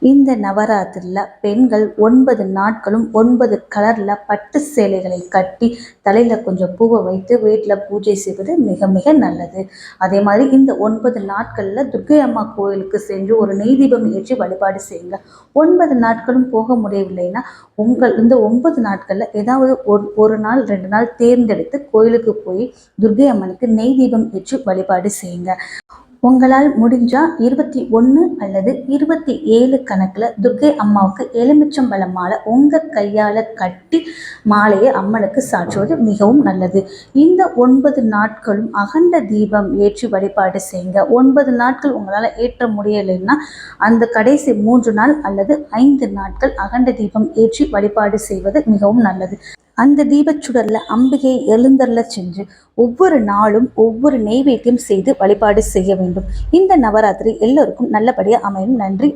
இந்த நவராத்திரியில் பெண்கள் 9 நாட்களும் 9 கலரில் பட்டு சேலைகளை கட்டி தலையில் கொஞ்சம் பூவை வைத்து வீட்டில் பூஜை செய்வது மிக மிக நல்லது. அதே மாதிரி இந்த 9 நாட்களில் துர்க்கை அம்மா கோயிலுக்கு சென்று ஒரு நெய் தீபம் ஏற்றி வழிபாடு செய்யுங்க. 9 நாட்களும் போக முடியவில்லைன்னா இந்த 9 நாட்களில் ஏதாவது ஒரு நாள் 2 நாள் தேர்ந்தெடுத்து கோயிலுக்கு போய் துர்க்கை அம்மனுக்கு நெய் தீபம் ஏற்றி வழிபாடு செய்யுங்க. உங்களால் முடிஞ்சால் 21 அல்லது 27 கணக்கில் துர்க்கை அம்மாவுக்கு எலுமிச்சம்பழம் மாலை உங்கள் கையால் கட்டி மாலையை அம்மனுக்கு சாற்றுவது மிகவும் நல்லது. இந்த 9 நாட்களும் அகண்ட தீபம் ஏற்றி வழிபாடு செய்யுங்க. 9 நாட்கள் உங்களால் ஏற்ற முடியலைன்னா அந்த கடைசி 3 நாள் அல்லது 5 நாட்கள் அகண்ட தீபம் ஏற்றி வழிபாடு செய்வது மிகவும் நல்லது. அந்த தீபச்சுடரில் அம்பிகையை எழுந்தருள சென்று ஒவ்வொரு நாளும் ஒவ்வொரு நெய்வேத்தியம் செய்து வழிபாடு செய்ய வேண்டும். இந்த நவராத்திரி எல்லோருக்கும் நல்லபடியாக அமையும். நன்றி.